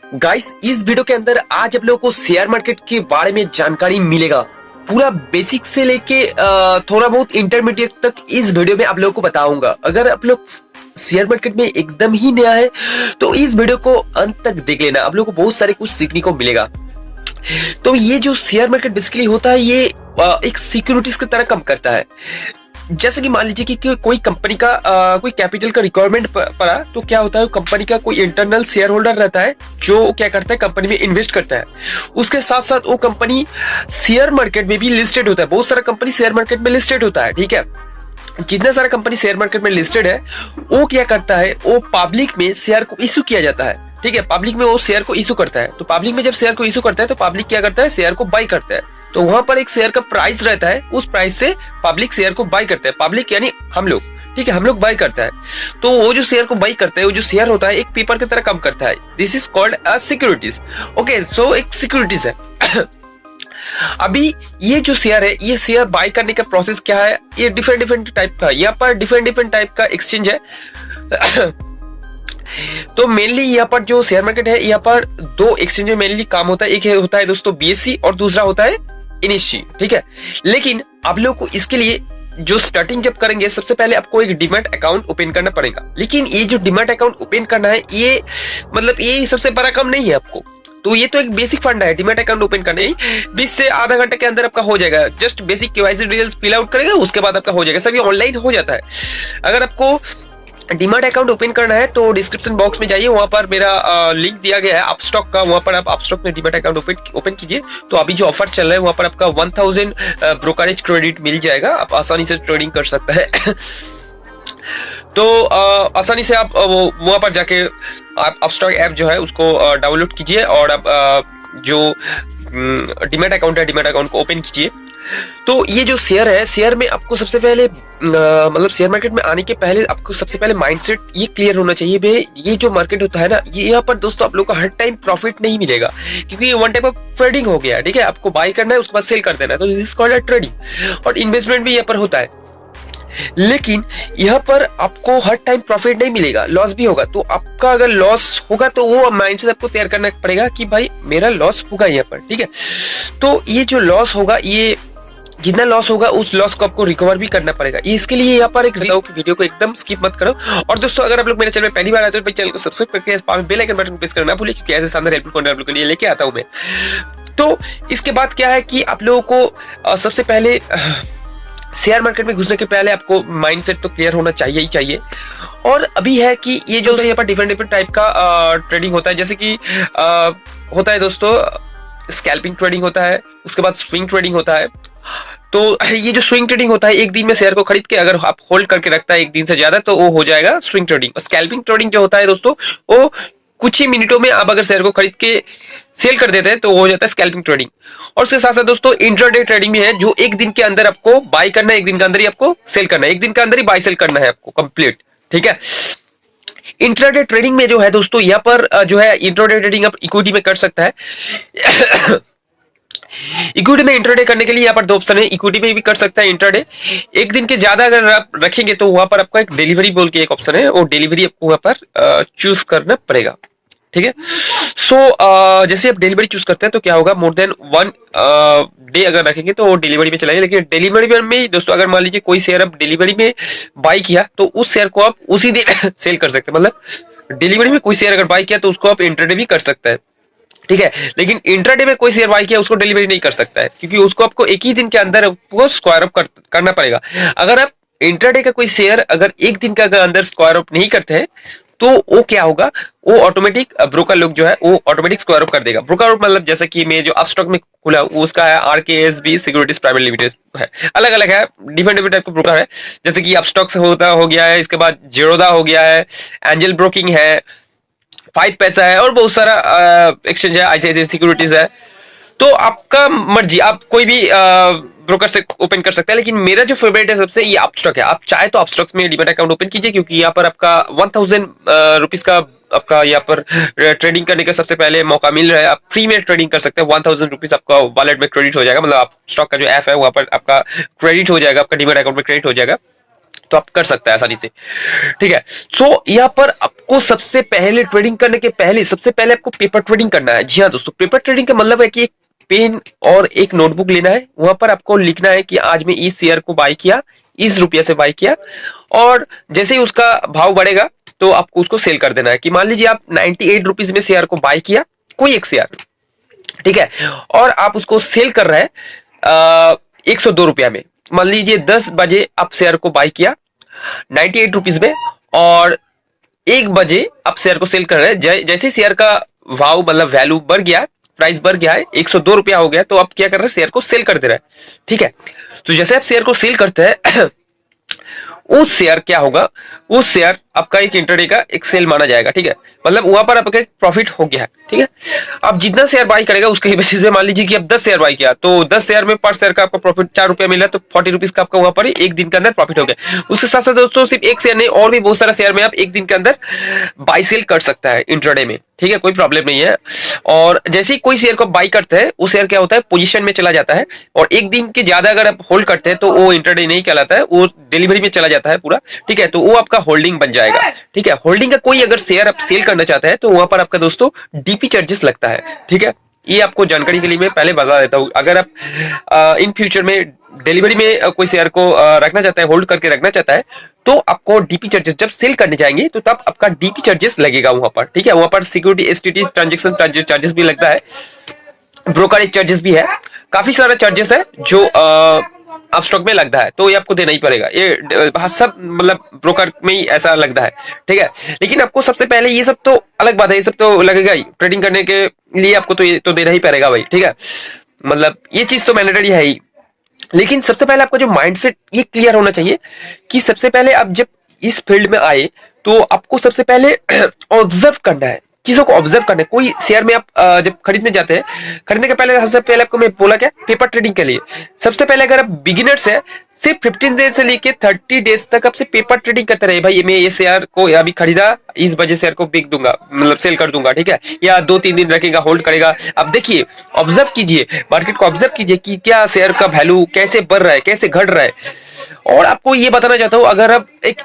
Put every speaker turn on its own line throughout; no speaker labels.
Guys, इस video के अंदर आज आप लोगों को शेयर मार्केट के बारे में जानकारी मिलेगा। पूरा बेसिक से लेके थोड़ा बहुत इंटरमीडिएट तक इस वीडियो में आप लोगों को बताऊंगा। अगर आप लोग शेयर मार्केट में एकदम ही नया है तो इस वीडियो को अंत तक देख लेना, आप लोगों को बहुत सारे कुछ सीखने को मिलेगा। तो ये जो शेयर मार्केट बेसिकली होता है, ये एक सिक्योरिटीज की तरह काम करता है। जैसे कि मान लीजिए कि कोई कंपनी का कोई कैपिटल का रिक्वायरमेंट पड़ा, तो क्या होता है, कंपनी का कोई इंटरनल शेयर होल्डर रहता है जो क्या करता है, कंपनी में इन्वेस्ट करता है। उसके साथ साथ वो कंपनी शेयर मार्केट में भी लिस्टेड होता है। बहुत सारा कंपनी शेयर मार्केट में लिस्टेड होता है, ठीक है। जितना सारा कंपनी शेयर मार्केट में लिस्टेड है, वो क्या करता है, वो पब्लिक में शेयर को इशू किया जाता है, ठीक है। पब्लिक में वो शेयर को इशू करता है। तो पब्लिक में जब शेयर को इशू करता है तो पब्लिक क्या करता है, शेयर को बाई करता है। तो वहां पर एक शेयर का प्राइस रहता है, उस प्राइस से पब्लिक शेयर को बाई करता है। पब्लिक यानी हम लोग, ठीक है, हम लोग बाई करता है। तो वो जो शेयर को बाई करता है, वो जो शेयर होता है एक पेपर की तरह काम करता है। This is called a securities. Okay, so एक सिक्योरिटीज है। अभी ये जो शेयर है, ये शेयर बाई करने का प्रोसेस क्या है, ये डिफरेंट डिफरेंट टाइप का, यहाँ पर डिफरेंट टाइप का एक्सचेंज है। तो मेनली यहाँ पर जो शेयर मार्केट है, यहाँ पर दो एक्सचेंज में मेनली काम होता है। एक होता है दोस्तों बीएससी और दूसरा होता है एनएससी, ठीक है। लेकिन आप लोग को इसके लिए जो स्टार्टिंग जब करेंगे, सबसे पहले आपको एक डीमैट अकाउंट ओपन करना पड़ेगा। लेकिन ये जो डीमैट अकाउंट ओपन करना है, ये मतलब ये सबसे बड़ा काम नहीं है आपको। तो ये तो एक बेसिक फंडा है, डीमैट अकाउंट ओपन करने ही 20 से आधा घंटे के अंदर आपका हो जाएगा। Just basic KYC details fill out करेगा, उसके बाद आपका हो जाएगा। सभी ऑनलाइन हो जाता है। अगर आपको डीमैट अकाउंट ओपन करना है तो डिस्क्रिप्शन बॉक्स में जाइए, वहां पर मेरा लिंक दिया गया है अपस्टॉक का, वहां पर आप अपस्टॉक में डीमैट अकाउंट ओपन कीजिए। तो अभी जो ऑफर चल रहा है, वहां पर आपका 1000 ब्रोकरेज क्रेडिट मिल जाएगा, आप आसानी से ट्रेडिंग कर सकते हैं। तो आसानी से आप वहां पर जाके आप अपस्टॉक ऐप जो है उसको डाउनलोड कीजिए और आप जो डीमैट अकाउंट है, डीमैट अकाउंट को ओपन कीजिए। तो ये जो शेयर है, शेयर में आपको सबसे पहले मतलब शेयर मार्केट में आने के पहले आपको सबसे पहले माइंडसेट ये क्लियर होना चाहिए। भाई ये जो मार्केट होता है ना, ये यहाँ पर दोस्तों आप लोग को हर टाइम प्रॉफिट नहीं मिलेगा, क्योंकि ये वन टाइप ऑफ ट्रेडिंग हो गया है, ठीक है। आपको बाय करना है, उसके बाद सेल कर देना है, तो दिस इज कॉल्ड ट्रेडिंग। और इन्वेस्टमेंट भी यहाँ पर होता है। लेकिन यहाँ पर आपको हर टाइम प्रॉफिट नहीं मिलेगा, लॉस भी होगा। तो आपका अगर लॉस होगा तो वो माइंडसेट आपको तैयार करना पड़ेगा कि भाई मेरा लॉस होगा यहाँ पर, ठीक है। तो ये जो लॉस होगा, ये जितना लॉस होगा उस लॉस को आपको रिकवर भी करना पड़ेगा। इसके लिए यहाँ पर एक वीडियो को एकदम स्किप मत करो। और दोस्तों, अगर आप लोग मेरे चैनल में पहली बार आते हो तो चैनल को सब्सक्राइब करके बेल आइकन बटन प्रेस करना भूलिए, क्योंकि ऐसे शानदार हेल्पफुल कंटेंट आप लोगों के लिए लेके आता हूं मैं। तो इसके बाद क्या है कि आप लोगों को सबसे पहले शेयर मार्केट में घुसने के पहले आपको माइंडसेट तो क्लियर होना चाहिए ही चाहिए। और अभी है कि ये जो यहाँ पर डिफरेंट टाइप का ट्रेडिंग होता है, जैसे कि होता है दोस्तों स्कैल्पिंग ट्रेडिंग होता है, उसके बाद स्विंग ट्रेडिंग होता है। तो ये जो स्विंग ट्रेडिंग होता है, एक दिन में शेयर को खरीद के अगर आप होल्ड करके रखता है एक दिन से ज्यादा, तो वो हो जाएगा स्विंग ट्रेडिंग। और स्कैल्पिंग ट्रेडिंग जो होता है दोस्तों, वो कुछ ही मिनटों में आप अगर शेयर को खरीद के सेल कर देते हैं तो वो हो जाता है स्कैल्पिंग ट्रेडिंग। और उसके साथ साथ दोस्तों इंट्राडे ट्रेडिंग भी है, जो एक दिन के अंदर आपको बाय करना है, एक दिन के अंदर ही आपको सेल करना है, एक दिन के अंदर ही बाय सेल करना है आपको कंप्लीट, ठीक है। इंट्राडे ट्रेडिंग में जो है दोस्तों, यहाँ पर जो है इंट्राडे ट्रेडिंग आप इक्विटी में कर सकता है। इक्विटी में इंट्राडे करने के लिए यहाँ पर दो ऑप्शन है, इक्विटी में भी कर सकता है इंट्राडे। एक दिन के ज्यादा अगर आप रखेंगे तो वहां पर आपका एक डिलीवरी बोल के एक ऑप्शन है, वो डिलीवरी आपको वहां पर चूज करना पड़ेगा, ठीक है। सो जैसे आप डिलीवरी चूज करते हैं तो क्या होगा, मोर देन 1 डे अगर रखेंगे तो वो डिलीवरी में चलाएगा। लेकिन डिलीवरी में दोस्तों अगर मान लीजिए कोई शेयर आप डिलीवरी में बाय किया तो उस शेयर को आप उसी दिन सेल कर सकते हैं। मतलब डिलीवरी में कोई शेयर अगर बाय किया तो उसको आप इंट्राडे भी कर सकते हैं, ठीक है। लेकिन इंट्राडे में कोई शेयर बाय किया उसको डिलीवरी नहीं कर सकता है, क्योंकि उसको आपको एक ही दिन के अंदर आपको स्क्वायर अप करना पड़ेगा। अगर आप इंट्राडे का कोई शेयर अगर एक दिन का अंदर स्क्वायर अप नहीं करते हैं तो वो क्या होगा, वो ऑटोमेटिक ब्रोकर लोग जो है वो ऑटोमेटिक स्क्वायर अप कर देगा। ब्रोकर मतलब जैसे कि मैं जो अपस्टॉक में खुला उसका है आरकेएसबी सिक्योरिटीज प्राइवेट लिमिटेड है, अलग अलग है, डिफरेंट टाइप का ब्रोकर है। जैसे कि अपस्टॉक से हो गया है, इसके बाद जीरोधा हो गया है, एंजल ब्रोकिंग है, 5 पैसा है, और बहुत सारा एक्सचेंज है, आईसीआईसीआई सिक्योरिटीज है। तो आपका मर्जी, आप कोई भी ब्रोकर से ओपन कर सकते हैं। लेकिन मेरा जो फेवरेट है सबसे, ये अपस्टॉक है। आप चाहे तो अपस्टॉक में डीमैट अकाउंट ओपन कीजिए, क्योंकि यहाँ पर आपका 1000 रुपीज का आपका यहाँ पर ट्रेडिंग करने का सबसे पहले मौका मिल रहा है। आप फ्री में ट्रेडिंग कर सकते हैं, 1000 रुपीज आपका वॉलेट में क्रेडिट हो जाएगा। मतलब आप स्टॉक का जो ऐप है वहां पर आपका क्रेडिट हो जाएगा, आपका डीमैट अकाउंट में क्रेडिट हो जाएगा। तो तो आप कर सकते हैं आसानी से, ठीक है। सो यहाँ पर आपको सबसे पहले ट्रेडिंग करने के पहले सबसे पहले आपको पेपर ट्रेडिंग करना है। जी हाँ दोस्तों, पेपर ट्रेडिंग का मतलब है कि एक पेन और एक नोटबुक लेना है, वहां पर आपको लिखना है कि आज मैं इस शेयर को बाय किया, इस रुपये से बाय किया, और जैसे ही उसका भाव बढ़ेगा तो आपको उसको सेल कर देना है। कि मान लीजिए आप 98 रुपीज में शेयर को बाय किया, कोई एक शेयर, ठीक है, और आप उसको सेल कर रहे हैं 102 रुपया में। मान लीजिए 10 बजे आप शेयर को बाय किया 98 रुपीज में, और 1 बजे आप शेयर को सेल कर रहे हैं। जैसे शेयर का भाव मतलब वैल्यू बढ़ गया, प्राइस बढ़ गया है, 102 रुपया हो गया, तो आप क्या कर रहे हैं, शेयर को सेल कर दे रहे हैं, ठीक है। तो जैसे आप शेयर को सेल करते हैं उस शेयर क्या होगा, उस शेयर आपका एक इंटरडे का एक सेल माना जाएगा, ठीक है। मतलब वहां पर आपका एक प्रॉफिट हो गया है, ठीक है। आप जितना शेयर बाई करेगा उसके बेसिस पे, मान लीजिए कि आप 10 शेयर बाई किया, तो 10 शेयर में पर शेयर का आपका प्रॉफिट 4 रुपया मिला, तो 40 रुपीज का आपका वहां पर एक दिन के अंदर प्रॉफिट हो गया। उसके साथ साथ दोस्तों सिर्फ एक शेयर नहीं, और भी बहुत सारा शेयर में आप एक दिन के अंदर बाई सेल कर सकता है इंट्राडे में, ठीक है, कोई प्रॉब्लम नहीं है। और जैसे ही कोई शेयर को बाई करते हैं, वो शेयर क्या होता है, पोजीशन में चला जाता है, और एक दिन के ज्यादा अगर आप होल्ड करते हैं तो वो इंट्राडे नहीं कहलाता है, वो डिलीवरी में चला जाता है पूरा, ठीक है। तो वो आपका होल्डिंग बन जाएगा, ठीक है। होल्डिंग का कोई अगर शेयर आप सेल करना चाहते हैं तो वहां पर आपका दोस्तों डीपी चार्जेस लगता है, ठीक है। ये आपको जानकारी के लिए मैं पहले बता देता हूं। अगर आप इन फ्यूचर में डिलीवरी में कोई शेयर को रखना चाहता है, होल्ड करके रखना चाहता है, तो आपको डीपी चार्जेस जब सेल करने जाएंगे तो तब आपका डीपी चार्जेस लगेगा वहां पर, ठीक है। वहां पर सिक्योरिटी एसटीटी ट्रांजेक्शन चार्जेस भी लगता है, ब्रोकरेज चार्जेस भी है, काफी सारा चार्जेस है जो आप स्टॉक में लगता है, तो ये आपको देना ही पड़ेगा। ये सब मतलब ब्रोकर में ही ऐसा लगता है, ठीक है। लेकिन आपको सबसे पहले ये सब तो अलग बात है, ये सब तो लगेगा ही, ट्रेडिंग करने के लिए आपको तो ये तो देना ही पड़ेगा भाई, ठीक है। मतलब ये चीज तो मैंडेटरी है ही। लेकिन सबसे पहले आपका जो माइंडसेट ये क्लियर होना चाहिए कि सबसे पहले आप जब इस फील्ड में आए तो आपको सबसे पहले ऑब्जर्व करना है, चीजों को ऑब्जर्व करना है। कोई शेयर में आप जब खरीदने जाते हैं, खरीदने के पहले सबसे पहले आपको मैं बोला क्या, पेपर ट्रेडिंग के लिए सबसे पहले अगर आप बिगिनर्स है, सिर्फ 15 डेज से लेके 30 डेज तक आपसे पेपर ट्रेडिंग करते रहे। भाई मैं ये शेयर को अभी खरीदा, इस वजह शेयर को बिक दूंगा, मतलब सेल कर दूंगा, ठीक है, या 2-3 दिन रखेगा, होल्ड करेगा। अब देखिए, ऑब्जर्व कीजिए, मार्केट को ऑब्जर्व कीजिए कि क्या शेयर का वैल्यू कैसे बढ़ रहा है, कैसे घट रहा है। और आपको ये बताना चाहता हूं, अगर आप एक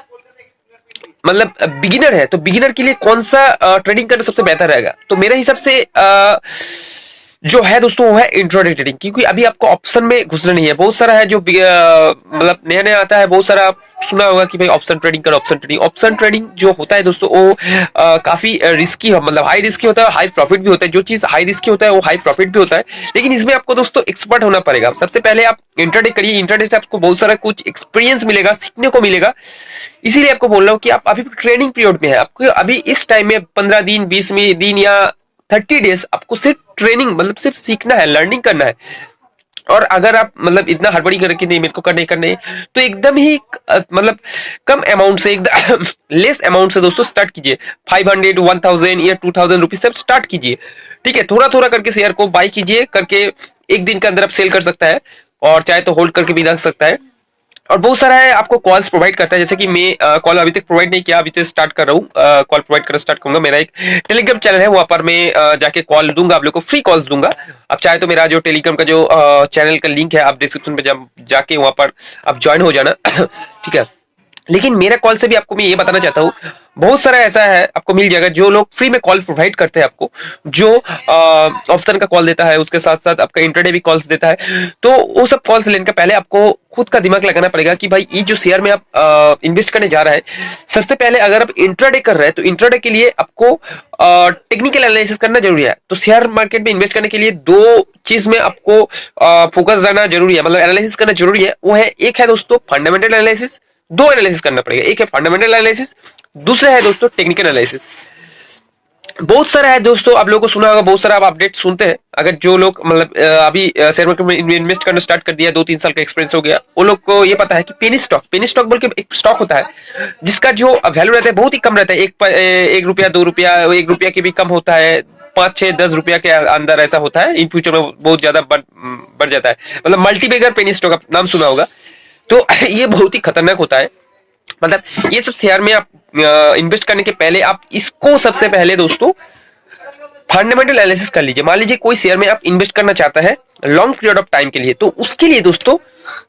मतलब बिगिनर है तो बिगिनर के लिए कौन सा ट्रेडिंग करना सबसे बेहतर रहेगा, तो मेरे हिसाब से जो है दोस्तों वो है इंट्राडे ट्रेडिंग। क्योंकि अभी आपको ऑप्शन में घुसना नहीं है, बहुत सारा है जो मतलब नया नया आता है, बहुत सारा आप सुना होगा कि भाई ऑप्शन ट्रेडिंग करो, ऑप्शन ट्रेडिंग। ऑप्शन ट्रेडिंग जो होता है दोस्तों वो काफी रिस्की है, मतलब हाई रिस्की होता है, हाई प्रॉफिट भी होता है। जो चीज हाई रिस्की होता है वो हाई प्रॉफिट भी होता है, लेकिन इसमें आपको दोस्तों एक्सपर्ट होना पड़ेगा। सबसे पहले आप इंट्राडे करिए, इंट्राडे से आपको बहुत सारा कुछ एक्सपीरियंस मिलेगा, सीखने को मिलेगा। इसीलिए आपको बोल रहा हूँ कि आप अभी ट्रेनिंग पीरियड में है, आपको अभी इस टाइम में 15 दिन, 20 दिन या 30 डेज आपको सिर्फ ट्रेनिंग मतलब सिर्फ सीखना है, लर्निंग करना है। और अगर आप मतलब इतना हड़बड़ी करके नहीं मेरे को करने तो एकदम ही मतलब कम अमाउंट से, एकदम लेस अमाउंट से दोस्तों स्टार्ट कीजिए। 500, 1000 या 2000 रुपीज से स्टार्ट कीजिए, ठीक है। थोड़ा थोड़ा करके शेयर को बाई कीजिए, करके एक दिन के अंदर आप सेल कर सकता है, और चाहे तो होल्ड करके भी रख सकता है। और बहुत सारा है, आपको कॉल्स प्रोवाइड करता है, जैसे कि मैं कॉल अभी तक प्रोवाइड नहीं किया, अभी तक स्टार्ट कर रहा हूँ, कॉल प्रोवाइड करना स्टार्ट करूंगा। मेरा एक टेलीग्राम चैनल है, वहां पर मैं जाके कॉल दूंगा, आप लोग को फ्री कॉल्स दूंगा। आप चाहे तो मेरा जो टेलीग्राम का जो चैनल का लिंक है, आप डिस्क्रिप्शन में जाके वहां पर आप ज्वाइन हो जाना, ठीक है। लेकिन मेरा कॉल से भी आपको मैं ये बताना चाहता हूँ, बहुत सारा ऐसा है आपको मिल जाएगा जो लोग फ्री में कॉल प्रोवाइड करते हैं आपको, जो ऑप्शन का कॉल देता है, उसके साथ साथ आपका इंटरडे भी कॉल्स देता है। तो वो सब कॉल्स लेने के पहले आपको खुद का दिमाग लगाना पड़ेगा कि भाई ये जो शेयर में आप इन्वेस्ट करने जा रहा है, सबसे पहले अगर आप इंट्राडे कर रहे हैं तो इंट्राडे के लिए आपको टेक्निकल एनालिसिस करना जरूरी है। तो शेयर मार्केट में इन्वेस्ट करने के लिए दो चीज में आपको फोकस रहना जरूरी है, मतलब एनालिसिस करना जरूरी है। वो है, एक है दोस्तों फंडामेंटल एनालिसिस, दो एनालिसिस करना पड़ेगा, एक है फंडामेंटल एनालिसिस, दूसरा है दोस्तों टेक्निकल एनालिसिस। बहुत सारा है दोस्तों, आप लोगों को सुना होगा, बहुत सारा आप अपडेट सुनते हैं। अगर जो लोग मतलब अभी शेयर मार्केट में इन्वेस्ट करना स्टार्ट कर दिया, 2-3 साल का एक्सपीरियंस हो गया, वो लोग को ये पता है कि पेनी स्टॉक बोल के एक स्टॉक होता है जिसका जो वैल्यू रहता है बहुत ही कम रहता है, 1 रुपया, 2 रुपया, 1 रुपया के भी कम होता है, 5, 6, 10 रुपया के अंदर ऐसा होता है। इन फ्यूचर में बहुत ज्यादा बढ़ जाता है, मतलब मल्टीबैगर पेनी स्टॉक, आप नाम सुना होगा। तो ये बहुत ही खतरनाक होता है। मतलब ये सब शेयर में आप इन्वेस्ट करने के पहले आप इसको सबसे पहले दोस्तों फंडामेंटल एनालिसिस कर लीजिए। मान लीजिए कोई शेयर में आप इन्वेस्ट करना चाहता है लॉन्ग पीरियड ऑफ टाइम के लिए, तो उसके लिए दोस्तों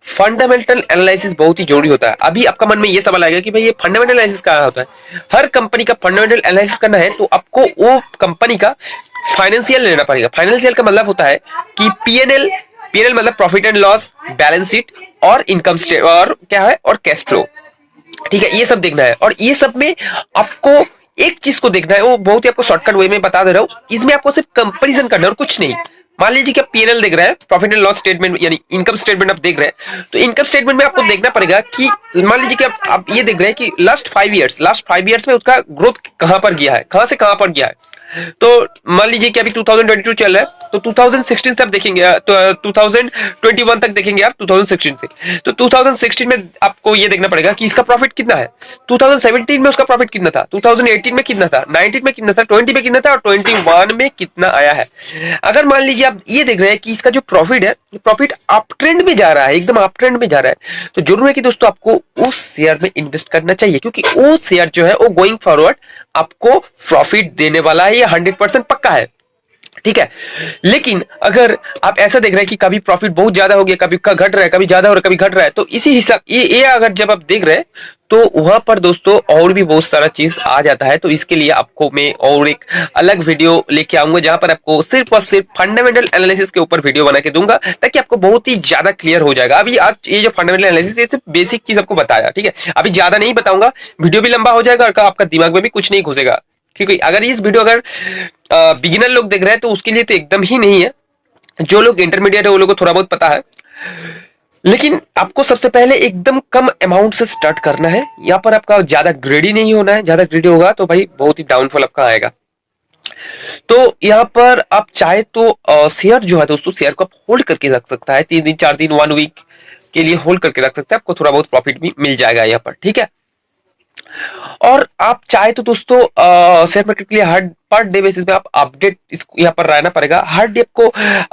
फंडामेंटल एनालिसिस बहुत ही जरूरी होता है। अभी आपका मन में ये सवाल आएगा कि भाई ये फंडामेंटल एनालिसिस क्या होता है। हर कंपनी का फंडामेंटल एनालिसिस करना है तो आपको वो कंपनी का फाइनेंशियल लेना पड़ेगा। फाइनेंशियल का मतलब होता है कि पीएनएल, पीएनएल मतलब profit and loss, balance sheet और इनकम स्टेट और क्या है और कैश फ्लो, ठीक है, ये सब देखना है। और ये सब में आपको एक चीज को देखना है, वो बहुत ही आपको शॉर्टकट वे में बता दे रहा हूं, इसमें आपको सिर्फ कंपैरिजन करना है और कुछ नहीं। मान लीजिए कि आप पीएनएल देख रहे हैं, प्रॉफिट एंड लॉस स्टेटमेंट यानी इनकम स्टेटमेंट आप देख रहे हैं, तो इनकम स्टेटमेंट में आपको देखना पड़ेगा कि मान लीजिए कि आप ये देख रहे हैं कि लास्ट 5 इयर्स में उसका ग्रोथ कहां पर गया है, कहां से कहां पर गया है। तो मान लीजिए कि अभी 2022 चल रहा है, तो 2016 से आप देखेंगे तो 2021 तक देखेंगे आप 2016 से, तो 2016 में आपको ये देखना पड़ेगा कि इसका प्रॉफिट कितना है, 2017 में उसका प्रॉफिट कितना था, 2018 में कितना था, 19 में कितना था, 20 में कितना था और 21 में कितना आया है। अगर मान लीजिए आप ये देख रहे हैं कि इसका जो प्रॉफिट है, प्रॉफिट अप ट्रेंड में जा रहा है, एकदम अप ट्रेंड में जा रहा है, तो जरूर है कि दोस्तों आपको उस शेयर में इन्वेस्ट करना चाहिए, क्योंकि वो शेयर जो है वो गोइंग फॉरवर्ड आपको प्रॉफिट देने वाला है, ये 100% पक्का है, ठीक है। लेकिन अगर आप ऐसा देख रहे हैं कि कभी प्रॉफिट बहुत ज्यादा हो गया, कभी घट रहा है, कभी ज्यादा हो रहा है, कभी घट रहा है, तो इसी हिसाब ये अगर जब आप देख रहे हैं तो वहां पर दोस्तों और भी बहुत सारा चीज आ जाता है। तो इसके लिए आपको मैं और एक अलग वीडियो लेके आऊंगा जहां पर आपको सिर्फ और सिर्फ फंडामेंटल एनालिसिस के ऊपर वीडियो बना के दूंगा, ताकि आपको बहुत ही ज्यादा क्लियर हो जाएगा। अभी आज ये जो फंडामेंटल एनालिसिस है सिर्फ बेसिक चीज आपको बताया, ठीक है, अभी ज्यादा नहीं बताऊंगा, वीडियो भी लंबा हो जाएगा और आपका दिमाग में भी कुछ नहीं घुसेगा। क्योंकि अगर इस वीडियो अगर बिगिनर लोग देख रहे हैं तो उसके लिए तो एकदम ही नहीं है, जो लोग इंटरमीडिएट है वो लोग को थोड़ा बहुत पता है, लेकिन आपको सबसे पहले एकदम कम अमाउंट से स्टार्ट करना है। यहाँ पर आपका ज्यादा ग्रेडी नहीं होना है, ज्यादा ग्रेडी होगा तो भाई बहुत ही डाउनफॉल आपका आएगा। तो यहाँ पर आप चाहे तो शेयर जो है दोस्तों, शेयर को आप होल्ड करके रख सकता है, 3 दिन 4 दिन 1 वीक के लिए होल्ड करके रख सकते हैं, आपको थोड़ा बहुत प्रॉफिट भी मिल जाएगा यहाँ पर, ठीक है। और आप चाहे तो दोस्तों शेयर मार्केट के लिए हर पर डे बेसिस में आप अपडेट इसको यहाँ पर रहना पड़ेगा। हर डे आपको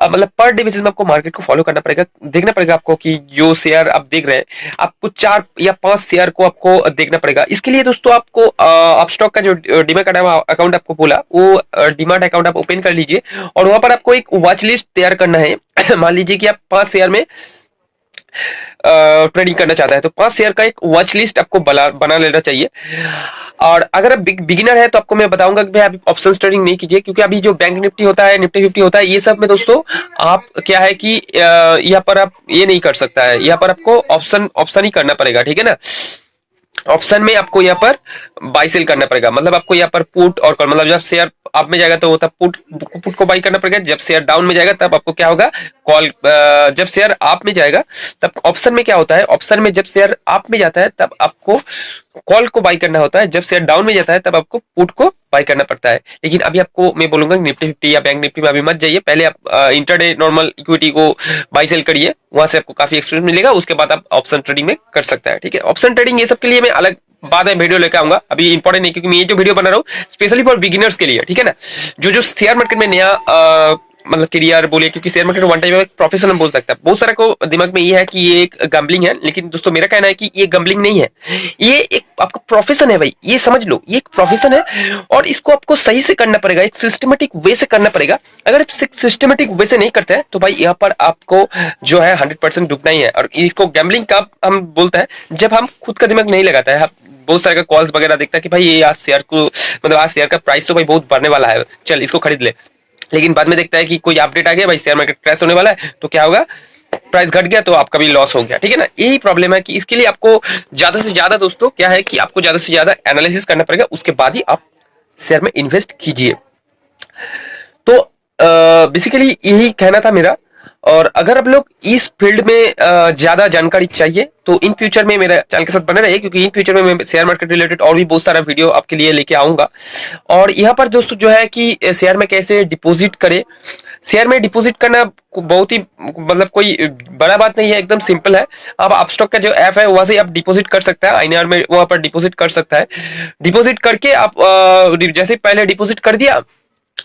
मतलब पर डे बेसिस में आपको मार्केट को फॉलो करना पड़ेगा, देखना पड़ेगा आपको कि जो शेयर आप देख रहे हैं आपको 4 या 5 शेयर को आपको देखना पड़ेगा। इसके लिए दोस्तों आपको अपस्टॉक का जो डीमैट अकाउंट आपको बोला, वो डीमैट अकाउंट आप ओपन कर लीजिए और वहां पर आपको एक वॉच लिस्ट तैयार करना है। मान लीजिए कि आप 5 शेयर में ट्रेडिंग करना चाहता है तो 5 शेयर का एक वॉच लिस्ट आपको बना लेना चाहिए। और अगर आप बिगिनर है तो आपको मैं बताऊंगा कि भाई आप ऑप्शन ट्रेडिंग नहीं कीजिए, क्योंकि अभी जो बैंक निफ्टी होता है, निफ्टी 50 होता है, ये सब में दोस्तों आप क्या है कि यहाँ पर आप ये नहीं कर सकता है, यहाँ पर आपको ऑप्शन ही करना पड़ेगा, ठीक है ना। ऑप्शन में आपको यहाँ पर बाई सेल करना पड़ेगा, मतलब आपको यहाँ पर पुट और कॉल, मतलब जब शेयर अप में जाएगा तो तब पुट को बाई करना पड़ेगा, जब शेयर डाउन में जाएगा तब आपको क्या होगा कॉल। जब शेयर अप में जाएगा तब ऑप्शन में क्या होता है, ऑप्शन में जब शेयर अप में जाता है तब आपको कॉल को बाई करना होता है, जब शेयर डाउन में जाता है तब आपको पुट को बाई करना पड़ता है। लेकिन अभी आपको मैं बोलूंगा निफ्टी 50 या बैंक निफ्टी में अभी मत जाइए, पहले आप इंटरडे नॉर्मल इक्विटी को बाई सेल करिए, वहां से आपको काफी एक्सपीरियंस मिलेगा, उसके बाद आप ऑप्शन ट्रेडिंग में कर सकता है, ठीक है। ऑप्शन ट्रेडिंग ये सब के लिए मैं अलग बाद में वीडियो लेकर आऊंगा, अभी इंपॉर्टेंट नहीं, क्योंकि मैं ये जो वीडियो बना रहा हूँ स्पेशली फॉर बिगिनर्स के लिए, ठीक है ना, जो शेयर मार्केट में नया मतलब करियर बोले, क्योंकि शेयर मार्केट वन टाइम एक प्रोफेशन बोल सकता है। बहुत सारा को दिमाग में ये है कि ये एक गैम्बलिंग है, लेकिन दोस्तों मेरा कहना है कि ये गैम्बलिंग नहीं है, ये एक आपका प्रोफेशन है भाई, ये समझ लो, ये एक प्रोफेशन है और इसको आपको सही से करना पड़ेगा, एक सिस्टमेटिक वे से करना पड़ेगा। अगर सिस्टमेटिक वे से नहीं करते हैं तो भाई यहाँ पर आपको जो है 100% डूबना ही है। और इसको गैम्बलिंग का हम बोलता है जब हम खुद का दिमाग नहीं लगाता है, बहुत सारे का कॉल्स वगैरह देखता है कि भाई ये आज शेयर को, मतलब आज शेयर का प्राइस तो भाई बहुत बढ़ने वाला है, चल इसको खरीद ले, लेकिन बाद में देखता है कि कोई अपडेट आ गया भाई शेयर मार्केट क्रैश होने वाला है, तो क्या होगा, प्राइस घट गया तो आपका भी लॉस हो गया, ठीक है ना। यही प्रॉब्लम है कि इसके लिए आपको ज्यादा से ज्यादा दोस्तों क्या है कि आपको ज्यादा से ज्यादा एनालिसिस करना पड़ेगा, उसके बाद ही आप शेयर में इन्वेस्ट कीजिए। तो बेसिकली यही कहना था मेरा। और अगर आप लोग इस फील्ड में ज्यादा जानकारी चाहिए तो इन फ्यूचर में मेरे चैनल के साथ बने रहिए, क्योंकि इन फ्यूचर में मैं शेयर मार्केट रिलेटेड और भी बहुत सारा वीडियो आपके लिए लेके आऊंगा। और यहाँ पर दोस्तों जो है कि शेयर में कैसे डिपॉजिट करें, शेयर में डिपॉजिट करना बहुत ही मतलब कोई बड़ा बात नहीं है, एकदम सिंपल है। आप अपस्टॉक का जो ऐप है वहां से आप डिपॉजिट कर सकता है, आईएनआर में वहां पर डिपॉजिट कर सकता है। डिपॉजिट करके आप जैसे पहले डिपॉजिट कर दिया,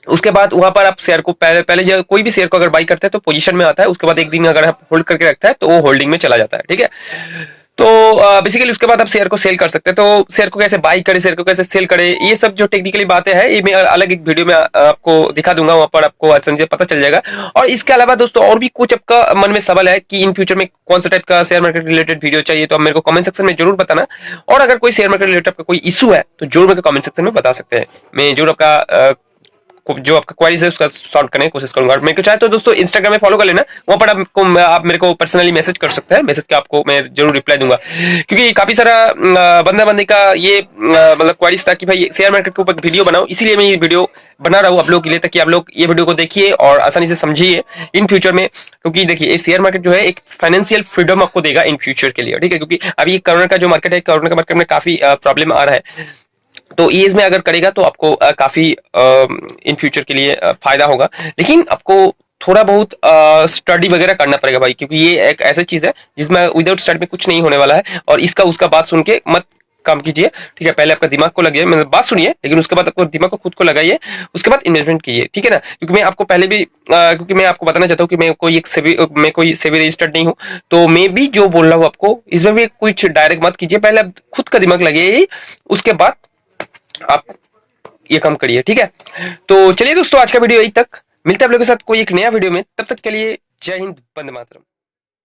उसके बाद वहां पर आप शेयर को पहले कोई भी शेयर को अगर बाई करते हैं तो पोजीशन में आता है, उसके बाद एक दिन अगर आप होल्ड करके रखता है तो वो होल्डिंग में चला जाता है, ठीक है। तो बेसिकली उसके बाद आप शेयर को सेल कर सकते हैं। तो शेयर को कैसे बाई करे, शेयर को कैसे सेल करे, ये सब जो टेक्निकली बातें हैं ये मैं अलग एक वीडियो में आपको दिखा दूंगा, वहां पर आपको आसानी से पता चल जाएगा। और इसके अलावा दोस्तों और भी कुछ आपका मन में सवाल है कि इन फ्यूचर में कौन सा टाइप का शेयर मार्केट रिलेटेड वीडियो चाहिए, तो आप मेरे को कमेंट सेक्शन में जरूर बताना। और अगर कोई शेयर मार्केट रिलेटेड आपका कोई इशू है तो जरूर मेरे को कमेंट सेक्शन में बता सकते हैं, मैं जरूर आपका जो आपका क्वेरीज है उसका सॉल्व करने की कोशिश करूंगा। मेरे को चाहे तो दोस्तों इंस्टाग्राम में फॉलो कर लेना, वहां पर आप मेरे को पर्सनली मैसेज कर सकते हैं, मैसेज के आपको मैं जरूर रिप्लाई दूंगा। क्योंकि काफी सारा बंदा बंदी का ये मतलब क्वेरीज था कि भाई शेयर मार्केट के ऊपर वीडियो बनाओ, इसीलिए मैं ये वीडियो बना रहा हूँ आप लोगों के लिए, ताकि आप लोग ये वीडियो को देखिए और आसानी से समझिए इन फ्यूचर में। क्योंकि देखिए शेयर मार्केट जो है एक फाइनेंशियल फ्रीडम आपको देगा इन फ्यूचर के लिए, ठीक है। क्योंकि अभी कोरोना का जो मार्केट है, कोरोना के मार्केट में काफी प्रॉब्लम आ रहा है, तो ये इसमें अगर करेगा तो आपको काफी इन फ्यूचर के लिए फायदा होगा। लेकिन आपको थोड़ा बहुत स्टडी वगैरह करना पड़ेगा भाई, क्योंकि ये एक ऐसी चीज है जिसमें विदाउट स्टडी में कुछ नहीं होने वाला है। और इसका उसका बात सुन के मत काम कीजिए, ठीक है। पहले आपका दिमाग को लगिए, मतलब बात सुनिए, लेकिन उसके बाद आपको दिमाग को खुद को लगाइए, उसके बाद इन्वेस्टमेंट कीजिए, ठीक है ना। क्योंकि मैं आपको पहले भी क्योंकि मैं आपको बताना चाहता हूँ कि मैं कोई सेबी रजिस्टर्ड नहीं हूँ, तो मैं भी जो बोल रहा हूँ आपको इसमें भी कुछ डायरेक्ट मत कीजिए, पहले आप खुद का दिमाग लगाइए, उसके बाद आप ये काम करिए, ठीक है। तो चलिए दोस्तों आज का वीडियो यही तक, मिलते हैं आप लोगों के साथ कोई एक नया वीडियो में, तब तक के लिए जय हिंद, वंदे मातरम।